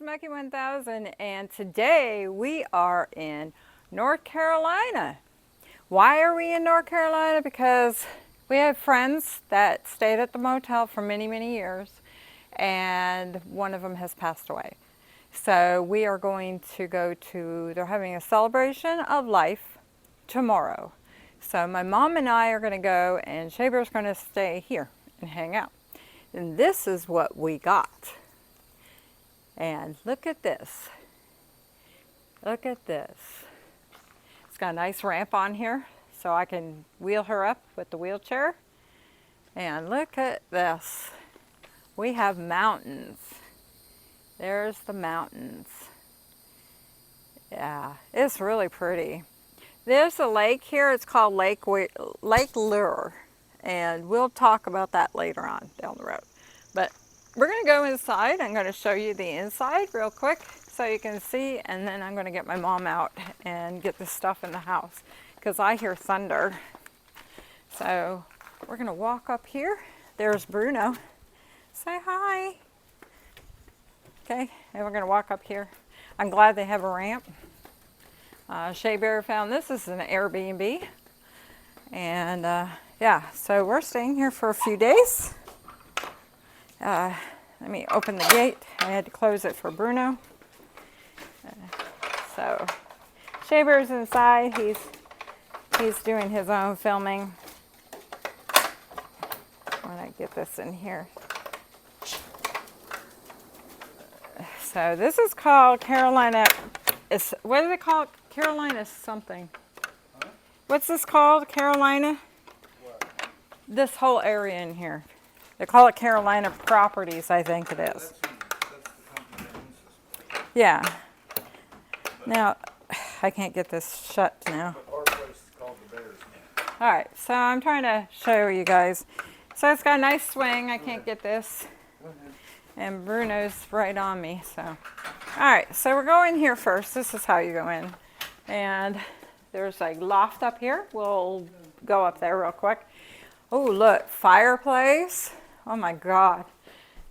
Mackie 1000, and today we are in North Carolina. Why are we in North Carolina? Because we have friends that stayed at the motel for many, many years, and one of them has passed away. So we are going to go to, they're having a celebration of life tomorrow. So my mom and I are going to go, and Shea Bear's going to stay here and hang out. And this is what we got. And look at this. Look at this. It's got a nice ramp on here so I can wheel her up with the wheelchair. And look at this. We have mountains. There's the mountains. Yeah, it's really pretty. There's a lake here. It's called Lake Lure. And we'll talk about that later on down the road. But we're going to go inside. I'm going to show you the inside real quick so you can see, and then I'm going to get my mom out and get the stuff in the house because I hear thunder. So we're going to walk up here. There's Bruno. Say hi. Okay, and we're going to walk up here. I'm glad they have a ramp. Shea Bear found this. This is an Airbnb. And yeah, so we're staying here for a few days. Let me open the gate. I had to close it for Bruno. So Shea Bear's inside. He's doing his own filming. When I get this in here. So this is called Carolina. What is it called? Carolina something. Huh? What's this called? Carolina? What? This whole area in here. They call it Carolina Properties, I think it is. Yeah. Now, I can't get this shut now. Our place is called the Bears. All right, so I'm trying to show you guys. So it's got a nice swing. I can't get this. And Bruno's right on me, so. All right, so we're going here first. This is how you go in. And there's a loft up here. We'll go up there real quick. Oh, look, fireplace. Oh my God,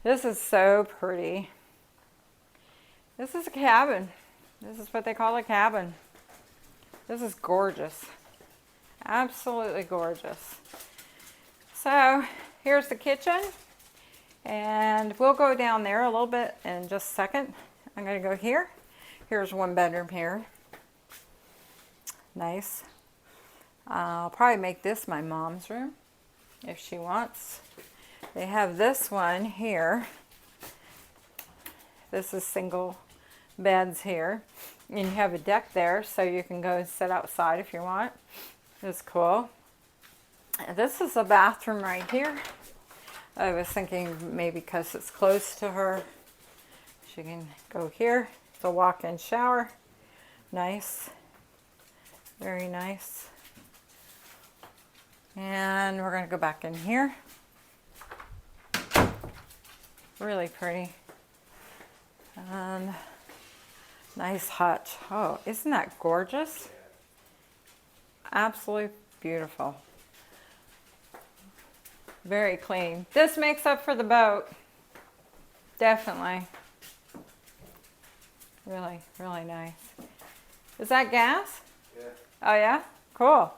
this is so pretty. This is a cabin. This is what they call a cabin. This is gorgeous. Absolutely gorgeous. So here's the kitchen. And we'll go down there a little bit in just a second. I'm going to go here. Here's one bedroom here. Nice. I'll probably make this my mom's room if she wants. They have this one here. This is single beds here. And you have a deck there so you can go and sit outside if you want. It's cool. And this is a bathroom right here. I was thinking maybe because it's close to her, she can go here. It's a walk-in shower. Nice. Very nice. And we're going to go back in here. Really pretty. And nice hutch. Oh, isn't that gorgeous? Absolutely beautiful. Very clean. This makes up for the boat. Definitely. Really, really nice. Is that gas? Yeah. Oh yeah? Cool.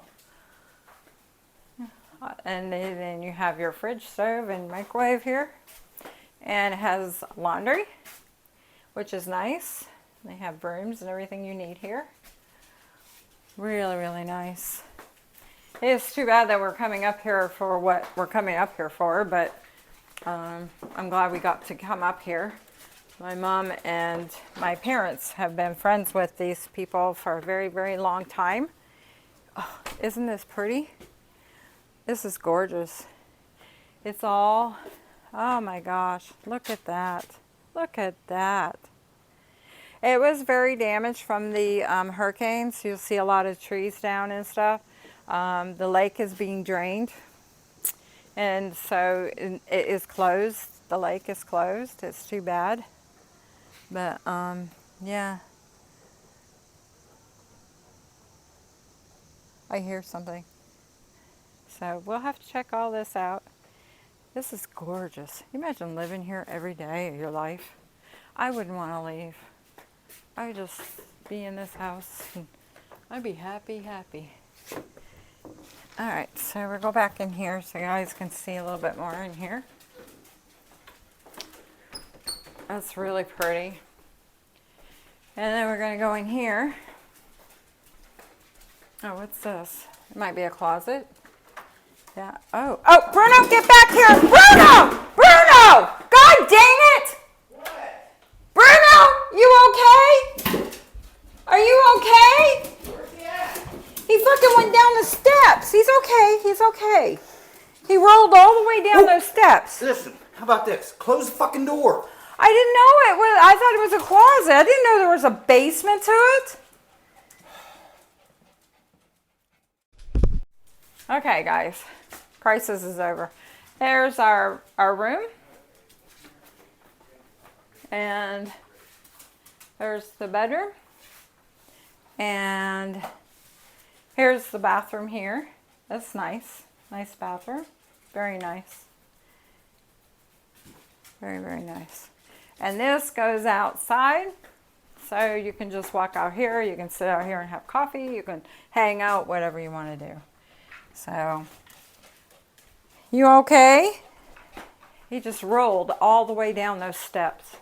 And then you have your fridge, stove, and microwave here. And it has laundry, which is nice. They have brooms and everything you need here. Really, really nice. It's too bad that we're coming up here for what we're coming up here for, but I'm glad we got to come up here. My mom and my parents have been friends with these people for a very, very long time. Oh, isn't this pretty? This is gorgeous. It's all, oh my gosh, look at that. Look at that. It was very damaged from the hurricanes. You'll see a lot of trees down and stuff. The lake is being drained, and so it is closed. The lake is closed. It's too bad, but yeah. I hear something. So we'll have to check all this out. This is gorgeous. Imagine living here every day of your life. I wouldn't want to leave. I would just be in this house and I'd be happy, happy. All right, so we'll go back in here so you guys can see a little bit more in here. That's really pretty. And then we're going to go in here. Oh, what's this? It might be a closet. Yeah. Oh, Bruno, get back here. Bruno! Bruno! God dang it! What? Bruno, you okay? Are you okay? Where's he at? He fucking went down the steps. He's okay. He's okay. He rolled all the way down those steps. Listen, how about this? Close the fucking door. I didn't know it was, I thought it was a closet. I didn't know there was a basement to it. Okay, guys. Crisis is over. There's our room. And there's the bedroom. And here's the bathroom here. That's nice. Nice bathroom. Very nice. Very, very nice. And this goes outside. So you can just walk out here. You can sit out here and have coffee. You can hang out, whatever you want to do. So, you okay? He just rolled all the way down those steps.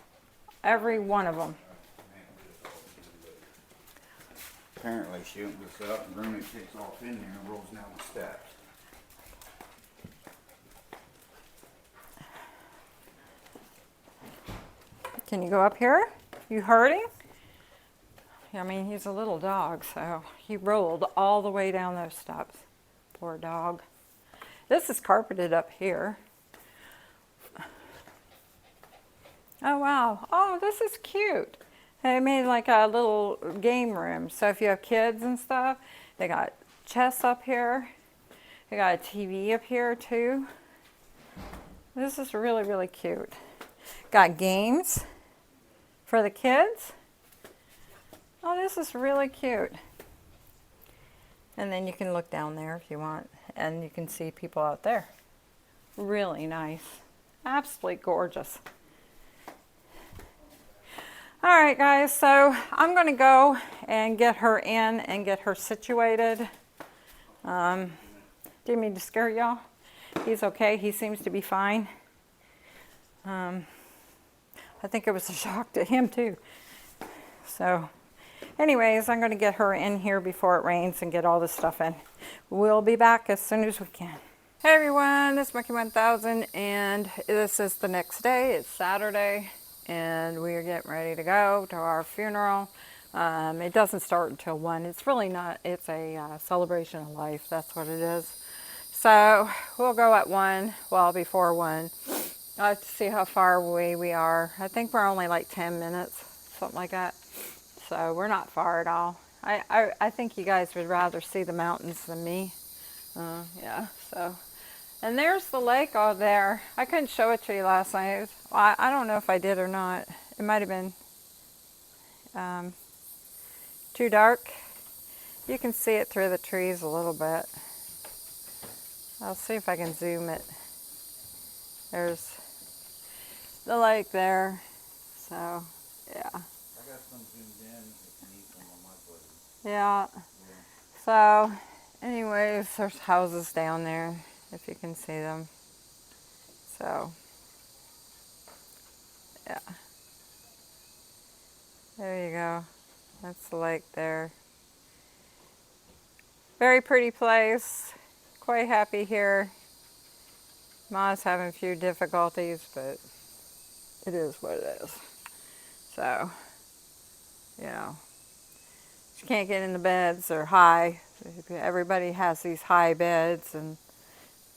Every one of them. Apparently she opens this up and Bruno takes off in there and rolls down the steps. Can you go up here? You hurting? I mean, he's a little dog, so he rolled all the way down those steps. Poor dog. This is carpeted up here. Oh, wow. Oh, this is cute. They made like a little game room. So if you have kids and stuff, they got chess up here. They got a TV up here too. This is really, really cute. Got games for the kids. Oh, this is really cute. And then you can look down there if you want, and you can see people out there. Really nice. Absolutely gorgeous. All right, guys, so I'm going to go and get her in and get her situated. Didn't mean to scare y'all. He's okay. He seems to be fine. I think it was a shock to him, too. So, anyways, I'm going to get her in here before it rains and get all this stuff in. We'll be back as soon as we can. Hey, everyone. This is Monkey 1000, and this is the next day. It's Saturday. And we are getting ready to go to our funeral. It doesn't start until 1. It's really not, it's a celebration of life. That's what it is. So we'll go at 1, well, before 1. I have to see how far away we are. I think we're only like 10 minutes, something like that. So we're not far at all. I think you guys would rather see the mountains than me. Yeah, so. And there's the lake out there. I couldn't show it to you last night. I don't know if I did or not. It might have been too dark. You can see it through the trees a little bit. I'll see if I can zoom it. There's the lake there. So, yeah. I got some zoomed in if you need some on my footage. Yeah. So, anyways, there's houses down there, if you can see them. So, yeah. There you go. That's the lake there. Very pretty place. Quite happy here. Ma's having a few difficulties, but it is what it is. So, you know, she can't get in the beds. They're high. Everybody has these high beds, and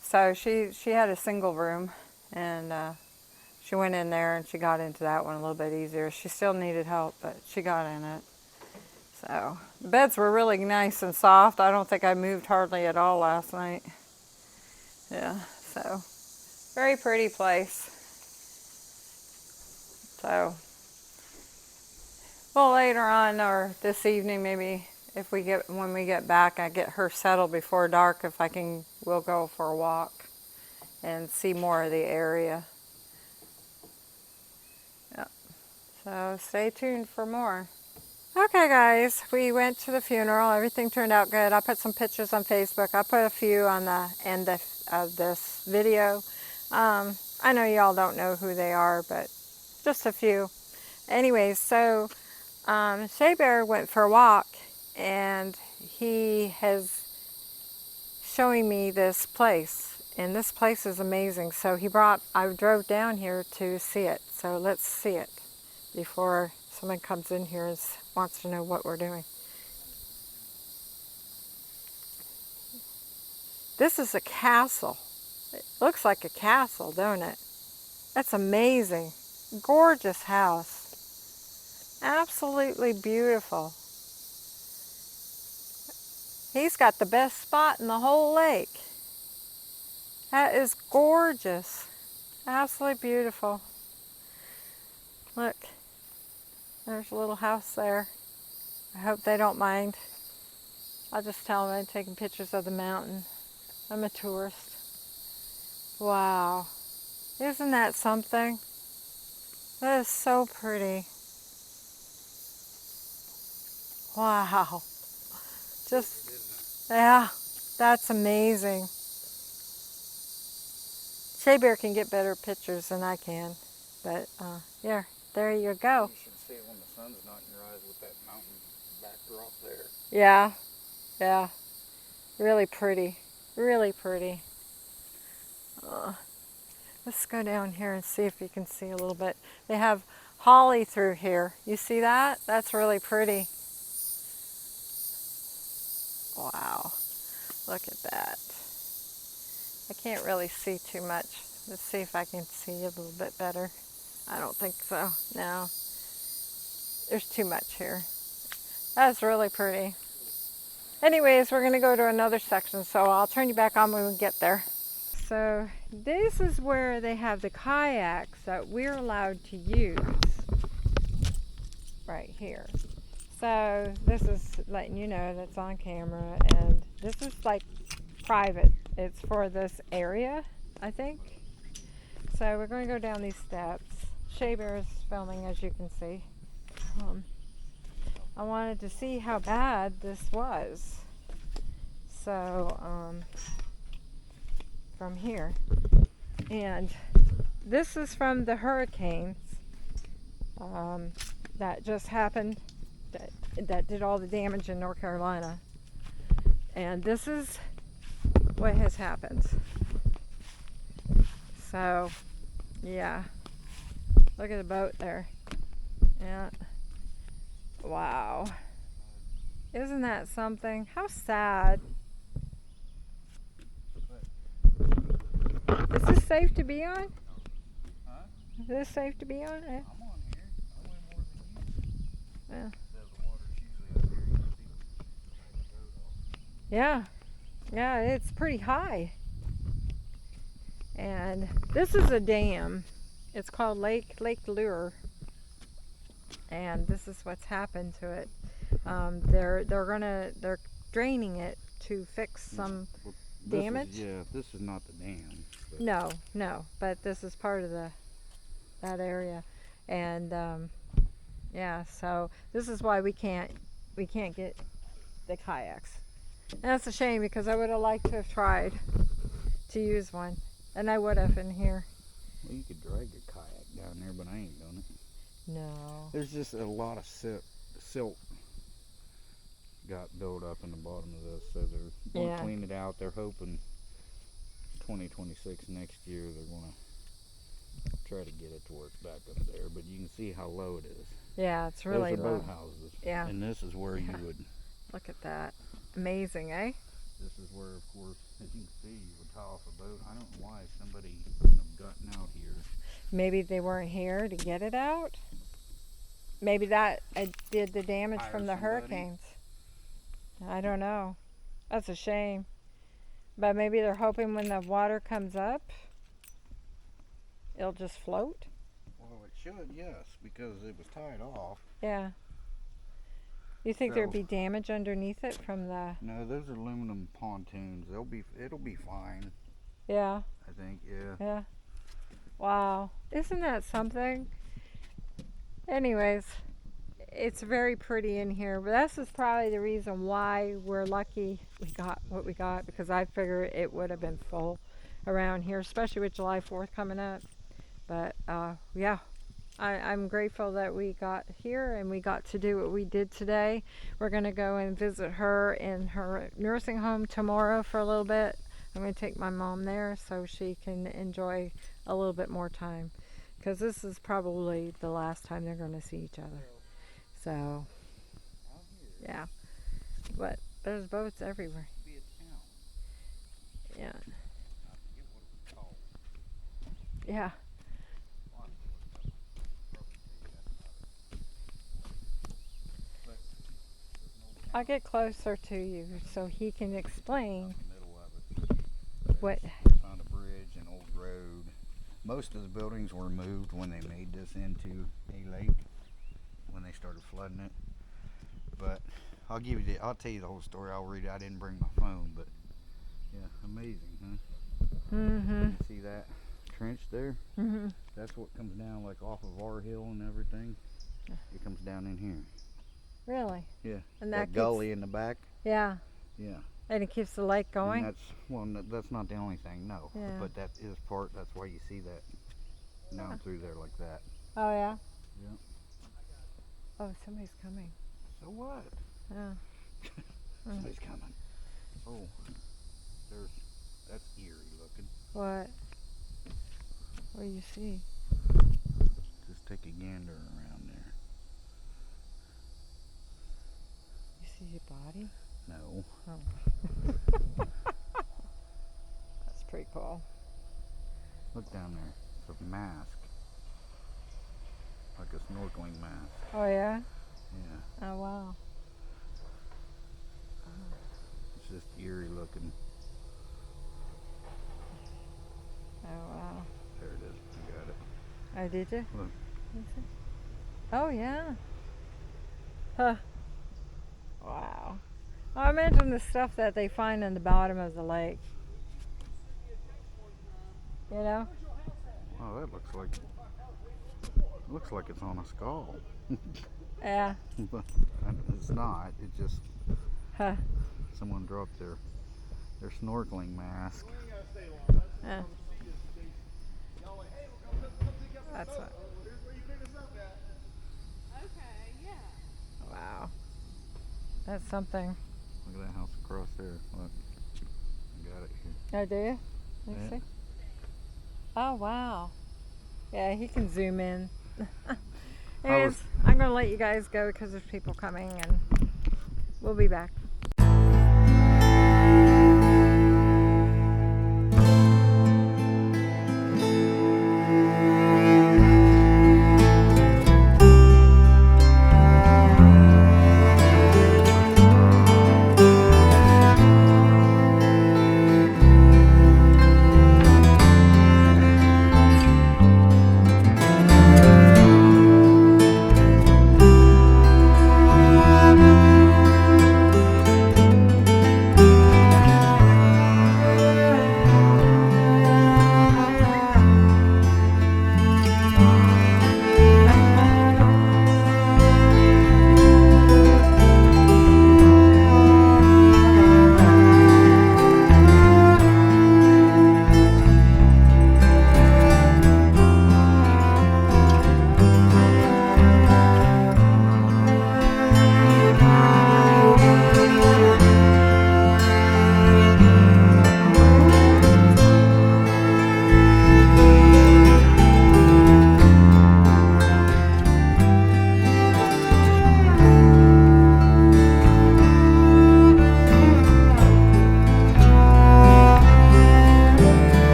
so she had a single room, and she went in there and she got into that one a little bit easier. She still needed help, but she got in it. So the beds were really nice and soft. I don't think I moved hardly at all last night. Yeah, so very pretty place. So, well, later on or this evening maybe, when we get back, I get her settled before dark. If I can, we'll go for a walk and see more of the area. Yeah. So stay tuned for more. Okay guys, we went to the funeral. Everything turned out good. I put some pictures on Facebook. I put a few on the end of this video. I know y'all don't know who they are, but just a few. Anyways, so Shea Bear went for a walk and he has showing me this place, and this place is amazing. So I drove down here to see it. So let's see it before someone comes in here and wants to know what we're doing. This is a castle. It looks like a castle, don't it? That's amazing. Gorgeous house. Absolutely beautiful. He's got the best spot in the whole lake. That is gorgeous. Absolutely beautiful. Look, there's a little house there. I hope they don't mind. I'll just tell them I'm taking pictures of the mountain. I'm a tourist. Wow. Isn't that something? That is so pretty. Wow. Just, yeah, that's amazing. Shea Bear can get better pictures than I can. But, yeah, there you go. You should see it when the sun's not in your eyes with that mountain backdrop there. Yeah, yeah. Really pretty. Really pretty. Let's go down here and see if you can see a little bit. They have holly through here. You see that? That's really pretty. Wow. Look at that. I can't really see too much. Let's see if I can see a little bit better. I don't think so. No. There's too much here. That's really pretty. Anyways, we're going to go to another section, so I'll turn you back on when we get there. So this is where they have the kayaks that we're allowed to use. Right here. So this is letting you know that's on camera, and this is like private. It's for this area, I think. So we're going to go down these steps. Shea Bear is filming, as you can see. I wanted to see how bad this was. So from here, and this is from the hurricanes that just happened, that did all the damage in North Carolina. And this is what has happened. So, yeah. Look at the boat there. Yeah. Wow. Isn't that something? How sad. Is this safe to be on? Huh? Is this safe to be on? I'm on here. I went more than you. Yeah. The water's usually up here. You can see the boat off. Yeah. Yeah, it's pretty high. And this is a dam. It's called Lake Lure. And this is what's happened to it. They're draining it to fix some damage. This is not the dam. No, but this is part of that area. And yeah, so this is why we can't get the kayaks. And that's a shame, because I would have liked to have tried to use one, and I would have in here. Well, you could drag your kayak down there, but I ain't done it. No. There's just a lot of silt got built up in the bottom of this, so they're going to clean it out. They're hoping 2026 next year they're going to try to get it to where it's back up there. But you can see how low it is. Yeah, it's really low. Those are low. boat houses. Yeah. And this is where you would. Look at that. Amazing, eh? This is where, of course, as you can see, you would tie off a boat. I don't know why somebody couldn't have gotten out here. Maybe they weren't here to get it out. Maybe that did the damage from the hurricanes. I don't know. That's a shame. But maybe they're hoping when the water comes up, it'll just float. Well, it should, yes, because it was tied off. Yeah. You think there'd be damage underneath it from the... No, those are aluminum pontoons. It'll be fine. Yeah. I think, yeah. Yeah. Wow. Isn't that something? Anyways, it's very pretty in here, but this is probably the reason why we're lucky we got what we got, because I figure it would have been full around here, especially with July 4th coming up. But yeah, I'm grateful that we got here and we got to do what we did today. We're going to go and visit her in her nursing home tomorrow for a little bit. I'm going to take my mom there so she can enjoy a little bit more time, because this is probably the last time they're going to see each other. So, yeah. But there's boats everywhere. Yeah. Yeah. I'll get closer to you so he can explain what. On a bridge, an old road. Most of the buildings were moved when they made this into a lake, when they started flooding it. But I'll tell you the whole story. I'll read it. I didn't bring my phone, but yeah, amazing, huh? Mm-hmm. You see that trench there? Mm-hmm. That's what comes down like off of our hill and everything. It comes down in here. Really? Yeah. And that gully in the back. Yeah. Yeah. And it keeps the lake going? And that's not the only thing, no. Yeah. But that is part, that's why you see that down through there like that. Oh, yeah? Yeah. Oh, somebody's coming. So what? Yeah. Somebody's coming. Oh, that's eerie looking. What? What do you see? Just take a gander around there. You see your body? No. Oh. That's pretty cool. Look down there. It's a mask. Like a snorkeling mask. Oh, yeah? Yeah. Oh, wow. It's just eerie looking. Oh, wow. There it is. I got it. Oh, did you? Look. You see? Oh, yeah. Huh. Wow. I imagine the stuff that they find in the bottom of the lake. You know? Oh, that looks like it's on a skull. Yeah. But it's not. It just Huh. someone dropped their snorkeling mask. Yeah. That's what. Wow. That's something. Look at that house across there. Look. I got it here. Oh, do you? Let me Yeah. see. Oh, wow. Yeah, he can zoom in. Anyways, I'm going to let you guys go because there's people coming, and we'll be back.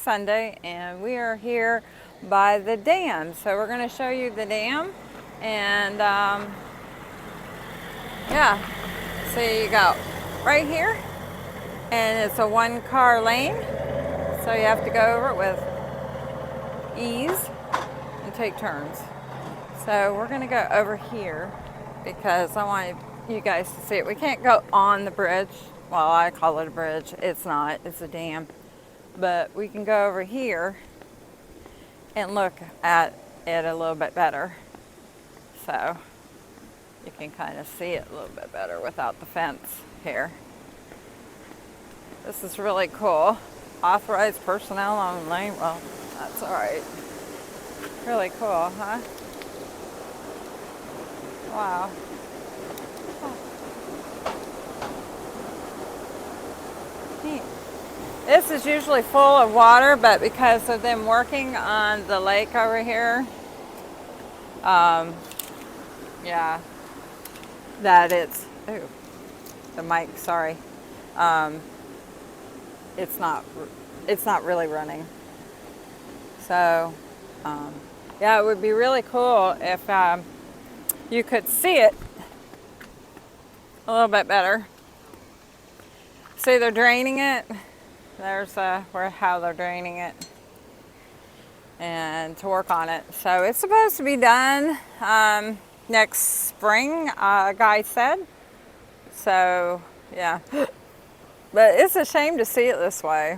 Sunday, and we are here by the dam. So we're going to show you the dam, and yeah, so you go right here, and it's a 1-car lane, so you have to go over it with ease and take turns. So we're going to go over here because I want you guys to see it. We can't go on the bridge. Well, I call it a bridge. It's not. It's a dam. But we can go over here and look at it a little bit better. So you can kind of see it a little bit better without the fence here. This is really cool. Authorized personnel only. Well, that's all right. Really cool, huh? Wow. Neat. This is usually full of water, but because of them working on the lake over here, yeah, that it's, ooh, the mic, sorry, it's not really running. So, yeah, it would be really cool if you could see it a little bit better. See, they're draining it. There's how they're draining it, and to work on it. So it's supposed to be done next spring, guy said. So yeah, but it's a shame to see it this way.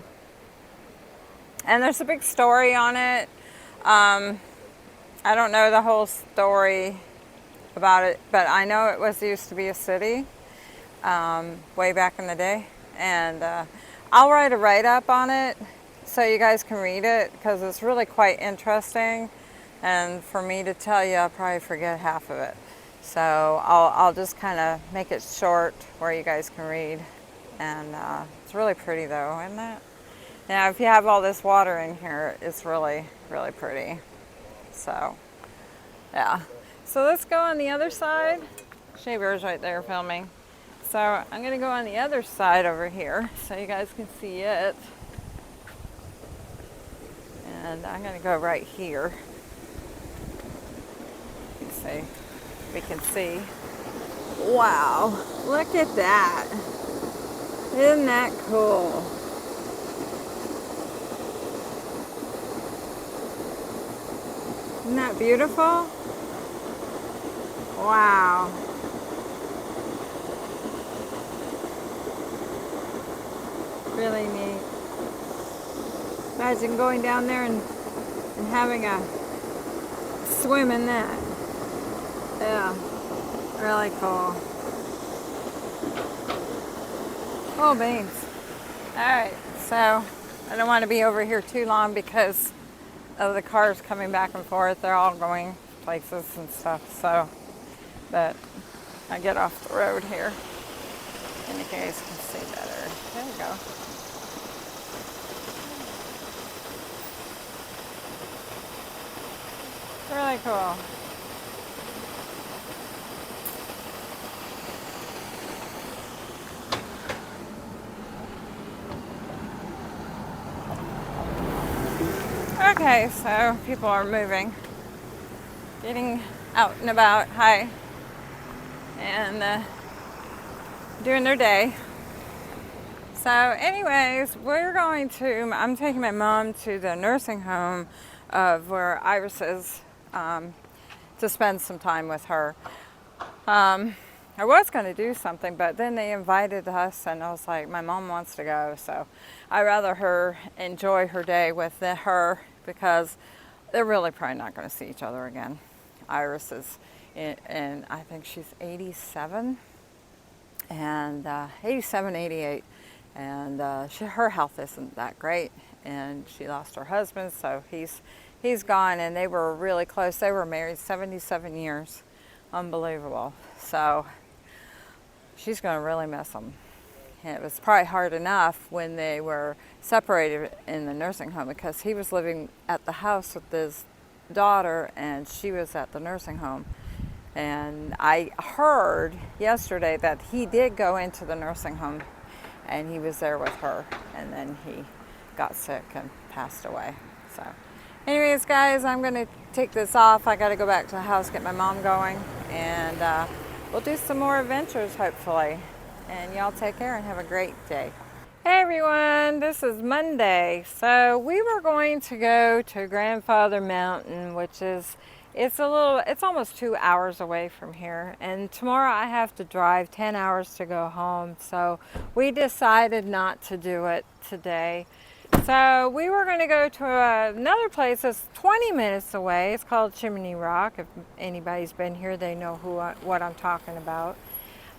And there's a big story on it. I don't know the whole story about it, but I know it used to be a city way back in the day, and I'll write a write-up on it so you guys can read it, because it's really quite interesting, and for me to tell you, I'll probably forget half of it. So I'll just kind of make it short where you guys can read, and it's really pretty though, isn't it? Now if you have all this water in here, it's really, really pretty. So yeah, so let's go on the other side. Shea Bear's right there filming. So I'm going to go on the other side over here so you guys can see it. And I'm going to go right here. You see, we can see. Wow, look at that. Isn't that cool? Isn't that beautiful? Wow. Really neat. Imagine going down there and having a swim in that. Yeah, really cool. Oh, beans. Alright, so I don't want to be over here too long because of the cars coming back and forth. They're all going places and stuff, so, but I get off the road here and you guys can see better. There we go. Really cool. Okay, so people are moving, getting out and about, hi, and doing their day. So anyways, I'm taking my mom to the nursing home of where Iris is, to spend some time with her. I was going to do something, but then they invited us, and I was like, my mom wants to go, so I'd rather her enjoy her day with her, because they're really probably not going to see each other again. Iris is, and I think she's 87, and 87, 88, and her health isn't that great, and she lost her husband, so he's gone, and they were really close. They were married 77 years. Unbelievable. So she's going to really miss him. And it was probably hard enough when they were separated in the nursing home, because he was living at the house with his daughter and she was at the nursing home. And I heard yesterday that he did go into the nursing home and he was there with her, and then he got sick and passed away. So anyways, guys, I'm going to take this off. I got to go back to the house, get my mom going, and we'll do some more adventures, hopefully. And y'all take care and have a great day. Hey everyone, this is Monday. So we were going to go to Grandfather Mountain, which is, it's almost 2 hours away from here. And tomorrow I have to drive 10 hours to go home. So we decided not to do it today. So we were going to go to another place that's 20 minutes away. It's called Chimney Rock. If anybody's been here, they know what I'm talking about.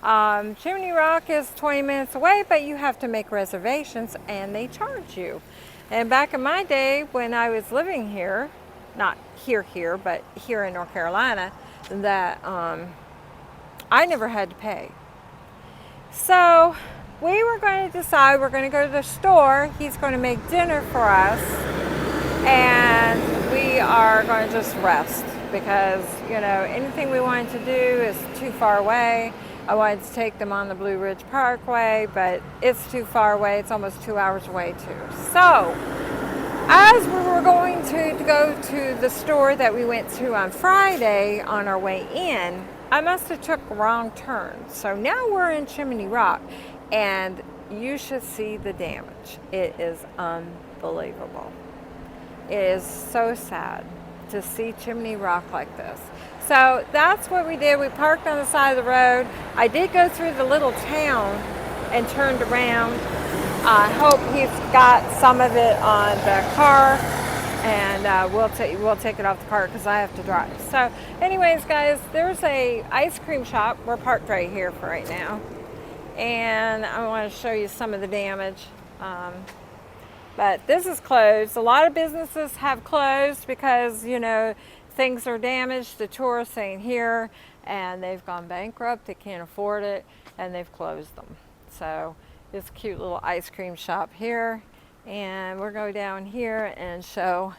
Chimney Rock is 20 minutes away, but you have to make reservations and they charge you. And back in my day when I was living here, not here, but here in North Carolina, that I never had to pay. So we were going to decide we're going to go to the store. He's going to make dinner for us and we are going to just rest because, you know, anything we wanted to do is too far away. I wanted to take them on the Blue Ridge Parkway, but it's too far away. It's almost 2 hours away too. So as we were going to go to the store that we went to on Friday on our way in, I must have took a wrong turn. So now we're in Chimney Rock and you should see the damage. It is unbelievable. It is so sad to see Chimney Rock like this. So that's what we did. We parked on the side of the road. I did go through the little town and turned around. I hope he's got some of it on the car, and we'll take it off the car because I have to drive. So anyways, guys, there's a ice cream shop. We're parked right here for right now. And I want to show you some of the damage. But this is closed. A lot of businesses have closed because, you know, things are damaged. The tourists ain't here and they've gone bankrupt. They can't afford it and they've closed them. So this cute little ice cream shop here. And we'll go down here and show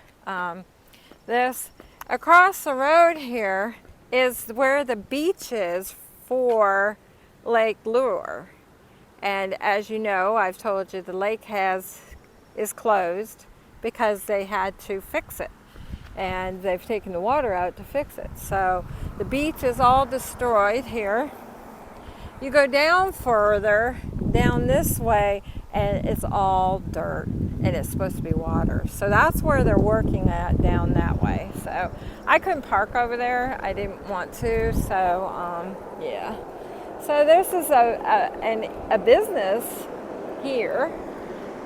this. Across the road here is where the beach is for Lake Lure. And as you know, I've told you the lake is closed because they had to fix it. And they've taken the water out to fix it. So the beach is all destroyed here. You go down further, down this way, and it's all dirt, and it's supposed to be water. So that's where they're working at, down that way. So I couldn't park over there. I didn't want to, so yeah. So this is a business here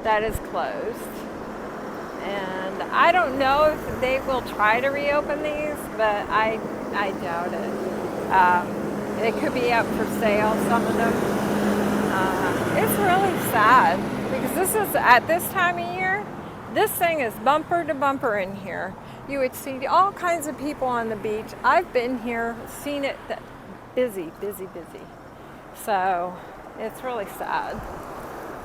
that is closed. And I don't know if they will try to reopen these, but I doubt it. They could be up for sale, some of them. It's really sad because this is, at this time of year, this thing is bumper to bumper in here. You would see all kinds of people on the beach. I've been here, seen it busy. So it's really sad.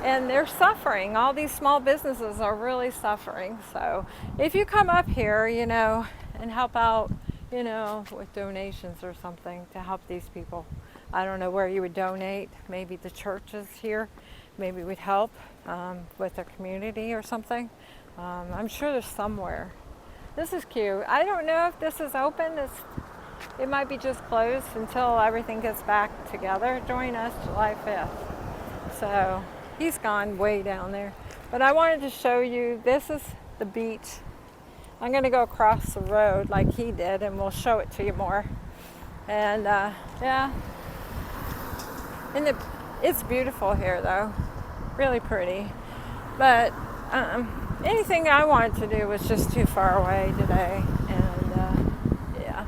And they're suffering. All these small businesses are really suffering. So if you come up here, you know, and help out, you know, with donations or something to help these people. I don't know where you would donate. Maybe the churches here maybe would help with their community or something. I'm sure there's somewhere. This is cute. I don't know if this is open. It might be just closed until everything gets back together. Join us July 5th. So he's gone way down there. But I wanted to show you, this is the beach. I'm going to go across the road like he did and we'll show it to you more. And yeah. And it's beautiful here though. Really pretty. But anything I wanted to do was just too far away today. And yeah.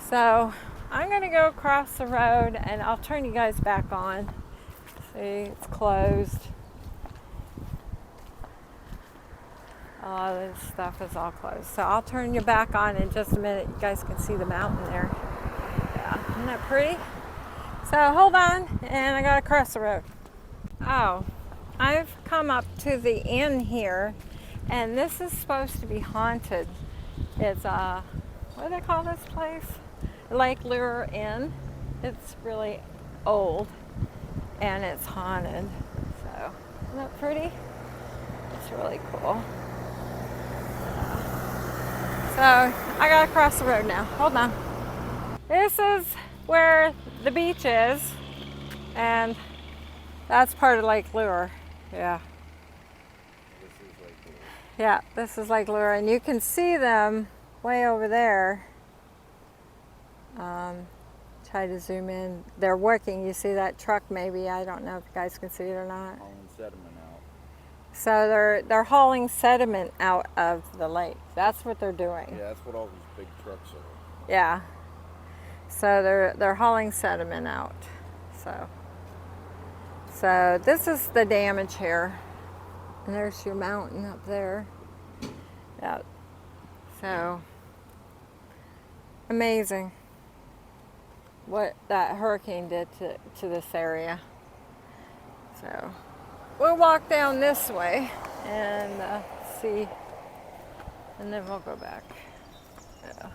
So I'm going to go across the road and I'll turn you guys back on. See, it's closed. All this stuff is all closed. So I'll turn you back on in just a minute. You guys can see the mountain there. Yeah, isn't that pretty? So hold on, and I gotta cross the road. Oh, I've come up to the inn here, and this is supposed to be haunted. It's what do they call this place? Lake Lure Inn. It's really old. And it's haunted. So, isn't that pretty? That's really cool. So I gotta cross the road now. Hold on. This is where the beach is, and that's part of Lake Lure. Yeah. This is Lake Lure. Yeah, this is Lake Lure, and you can see them way over there. Try to zoom in. They're working. You see that truck maybe? I don't know if you guys can see it or not. Hauling sediment out. So they're hauling sediment out of the lake. That's what they're doing. Yeah, that's what all these big trucks are. Yeah. So they're hauling sediment out. So this is the damage here. And there's your mountain up there. Yeah. So amazing what that hurricane did to this area. So we'll walk down this way and see, and then we'll go back. Yeah.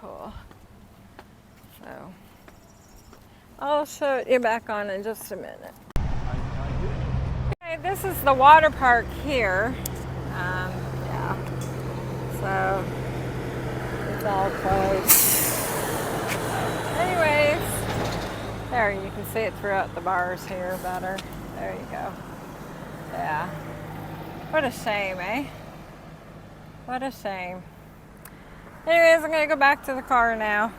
Cool. So I'll show you back on in just a minute. Okay, this is the water park here. Yeah. So it's all closed. Anyways, there you can see it throughout the bars here better. There you go. Yeah. What a shame, eh? What a shame. Anyways, I'm gonna go back to the car now.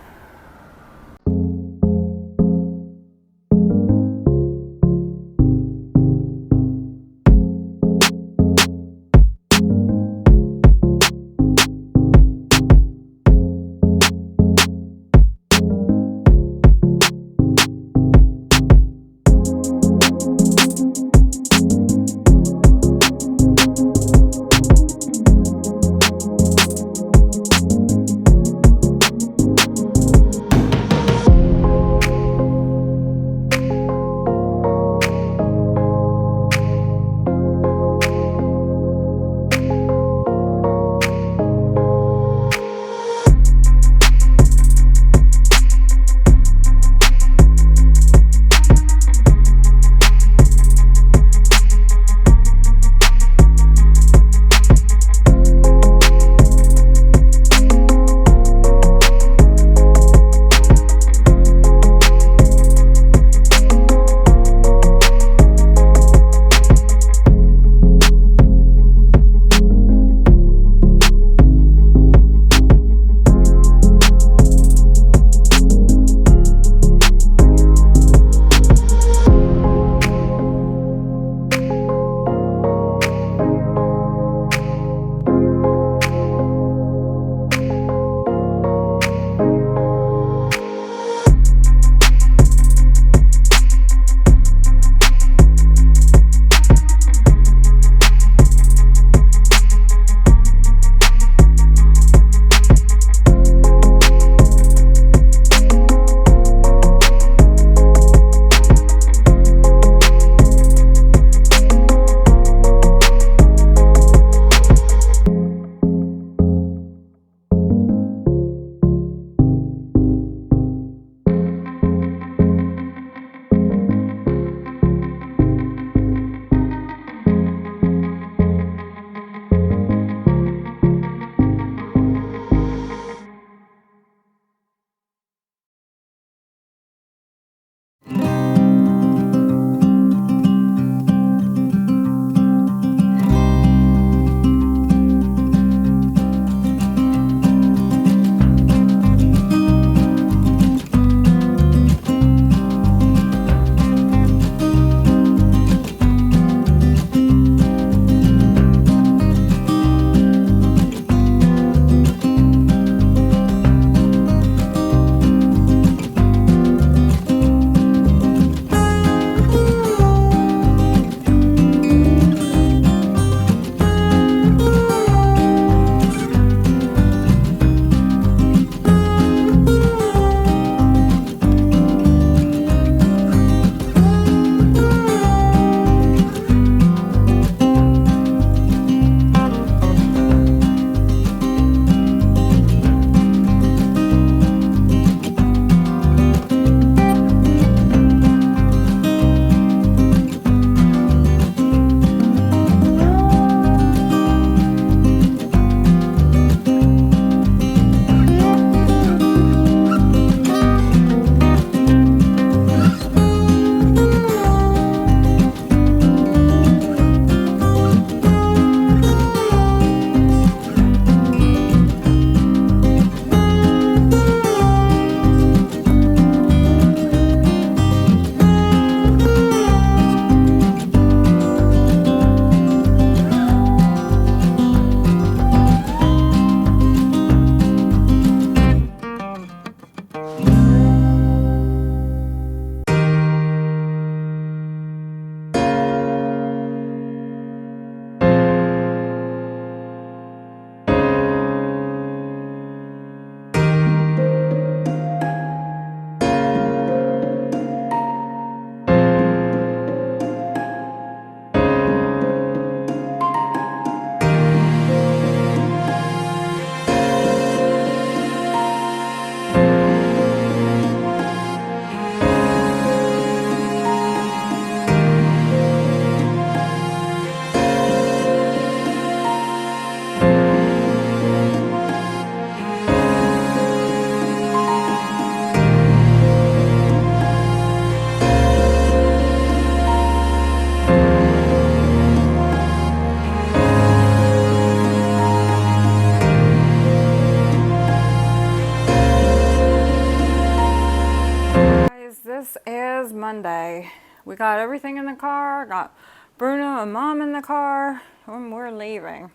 this is Monday. We got everything in the car. Got Bruno and Mom in the car, and we're leaving.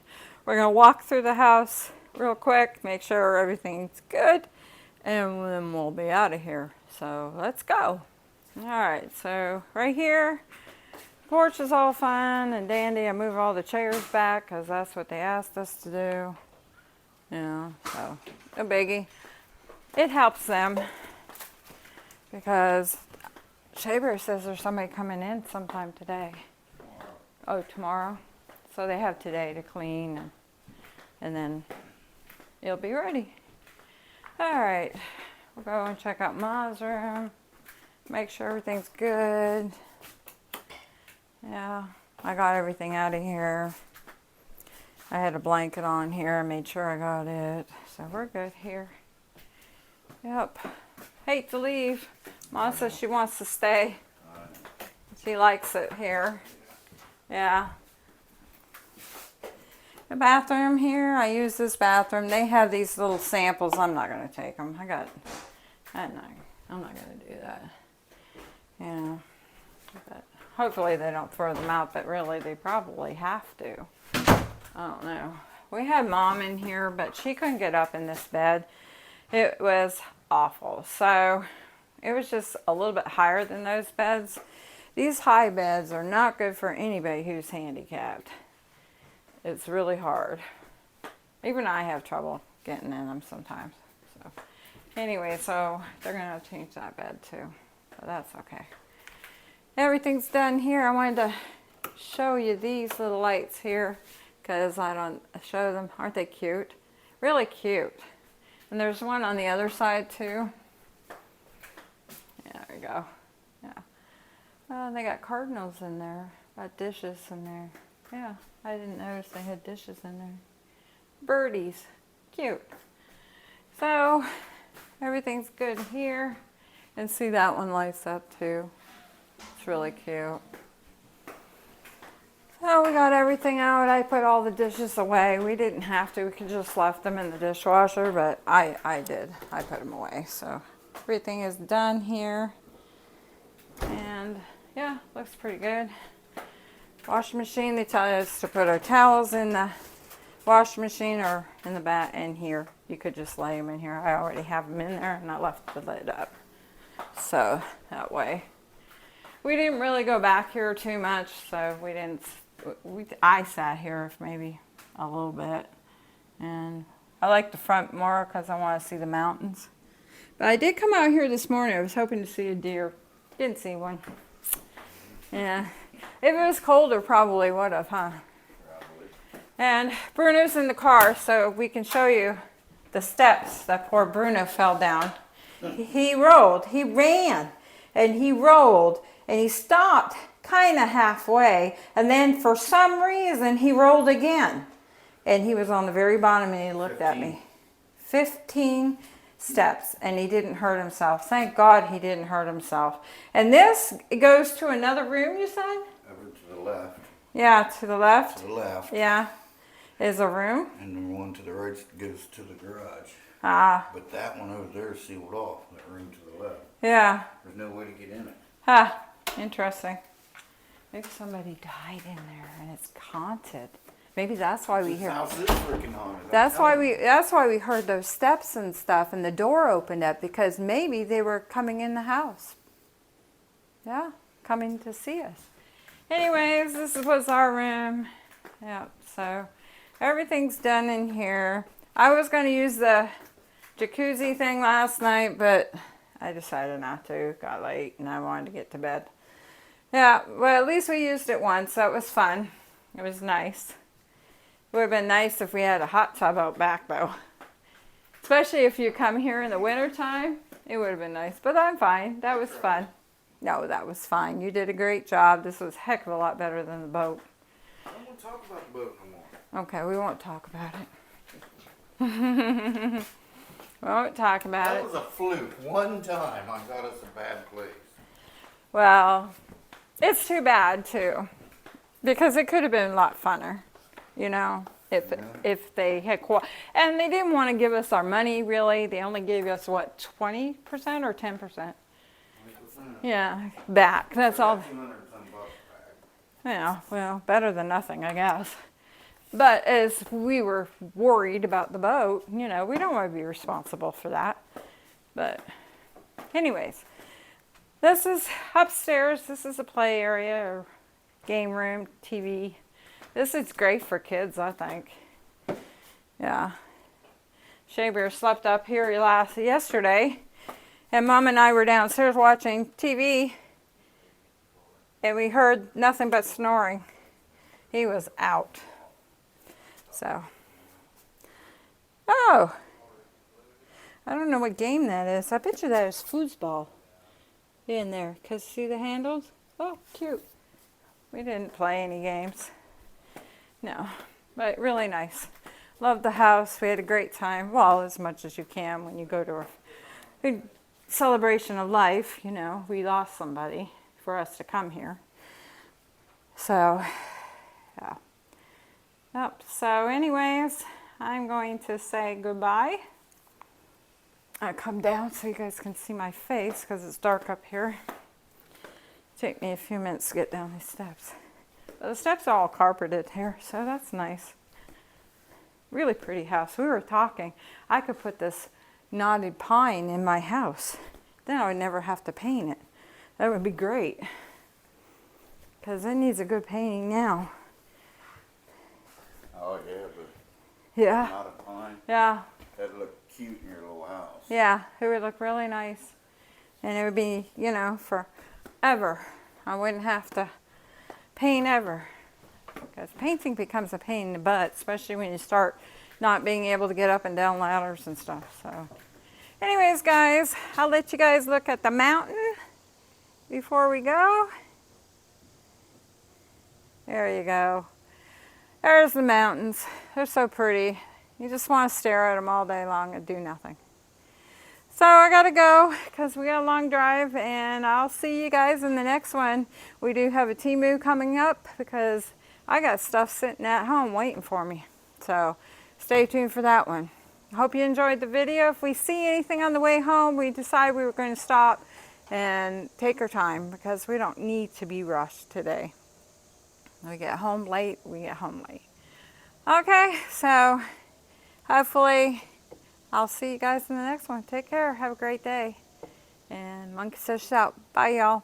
We're gonna walk through the house real quick, make sure everything's good, and then we'll be out of here. So let's go. All right, so right here, porch is all fine and dandy. I moved all the chairs back because that's what they asked us to do. So no biggie. It helps them because Shaber says there's somebody coming in sometime today. Oh, tomorrow. So they have today to clean and then it'll be ready. All right, we'll go and check out Ma's room. Make sure everything's good. Yeah, I got everything out of here. I had a blanket on here. I made sure I got it. So we're good here. Yep. Hate to leave. Ma says she wants to stay. She likes it here. Yeah. The bathroom here. I use this bathroom. They have these little samples. I'm not going to take them. I'm not going to do that. Yeah. But hopefully they don't throw them out, but really they probably have to. I don't know. We had Mom in here, but she couldn't get up in this bed. It was awful. So it was just a little bit higher than those beds. These high beds are not good for anybody who's handicapped. It's really hard. Even I have trouble getting in them sometimes. So anyway, so they're going to have to change that bed too. But that's okay. Everything's done here. I wanted to show you these little lights here because I don't show them. Aren't they cute? Really cute. And there's one on the other side too. Yeah, there we go. Yeah. Oh, they got cardinals in there. Got dishes in there. Yeah, I didn't notice they had dishes in there. Birdies. Cute. So, everything's good here. And see, that one lights up too. It's really cute. So we got everything out. I put all the dishes away. We didn't have to. We could just left them in the dishwasher, but I did. I put them away. So everything is done here. And yeah, looks pretty good. Washing machine, they tell us to put our towels in the washing machine or in the back in here. You could just lay them in here. I already have them in there and I left the lid up. So that way. We didn't really go back here too much, so I sat here maybe a little bit. And I like the front more because I want to see the mountains. But I did come out here this morning. I was hoping to see a deer. Didn't see one. Yeah. If it was colder, probably would have, huh? Probably. And Bruno's in the car, so we can show you the steps that poor Bruno fell down. He rolled. He ran. And he rolled. And he stopped kind of halfway. And then for some reason, he rolled again. And he was on the very bottom and he looked 15. At me. 15 steps. And he didn't hurt himself. Thank God he didn't hurt himself. And this goes to another room, you said? Over to the left. Yeah, to the left. To the left. Yeah. Is a room. And the one to the right goes to the garage. Ah. But that one over there is sealed off. That room to the left. Yeah. There's no way to get in it. Huh. Interesting. Maybe somebody died in there and it's haunted. Maybe that's why we hear. House is freaking haunted. That's why we heard those steps and stuff, and the door opened up because maybe they were coming in the house. Yeah, coming to see us. Anyways, this was our room. Yeah, so everything's done in here. I was going to use the jacuzzi thing last night, but I decided not to. Got late and I wanted to get to bed. Yeah, well, at least we used it once. That was fun. It was nice. It would have been nice if we had a hot tub out back, though. Especially if you come here in the wintertime. It would have been nice. But I'm fine. That was fun. No, that was fine. You did a great job. This was a heck of a lot better than the boat. I don't want to talk about the boat no more. Okay, we won't talk about it. We won't talk about it. That was a fluke. One time I got us a bad place. Well, it's too bad, too. Because it could have been a lot funner, you know, if they had... And they didn't want to give us our money, really. They only gave us, what, 20% or 10%? Yeah, back. That's all. 200 and some bucks back. Yeah, well, better than nothing, I guess. But as we were worried about the boat, you know, we don't want to be responsible for that. But anyways, this is upstairs. This is a play area or game room, TV. This is great for kids, I think. Yeah. Shea Bear slept up here yesterday, and Mom and I were downstairs watching TV, and we heard nothing but snoring. He was out. So, oh, I don't know what game that is. I bet you that is foosball in there. Because see the handles? Oh, cute. We didn't play any games. No, but really nice. Loved the house. We had a great time. Well, as much as you can when you go to a celebration of life. You know, we lost somebody for us to come here. So, yeah. Yep. So anyways, I'm going to say goodbye. I'll come down so you guys can see my face because it's dark up here. Take me a few minutes to get down these steps. But the steps are all carpeted here, so that's nice. Really pretty house. We were talking, I could put this knotted pine in my house. Then I would never have to paint it. That would be great. Because it needs a good painting now. Oh yeah, but Yeah. not a pine. Yeah. That'd look cute in your little house. Yeah, it would look really nice. And it would be, you know, forever. I wouldn't have to paint ever. Because painting becomes a pain in the butt, especially when you start not being able to get up and down ladders and stuff. So, anyways, guys, I'll let you guys look at the mountain before we go. There you go. There's the mountains. They're so pretty. You just want to stare at them all day long and do nothing. So I gotta go because we got a long drive, and I'll see you guys in the next one. We do have a Temu coming up because I got stuff sitting at home waiting for me. So stay tuned for that one. I hope you enjoyed the video. If we see anything on the way home, we decide we were going to stop and take our time because we don't need to be rushed today. We get home late, we get home late. Okay, so hopefully I'll see you guys in the next one. Take care. Have a great day. And Monkey Says Shout. Bye, y'all.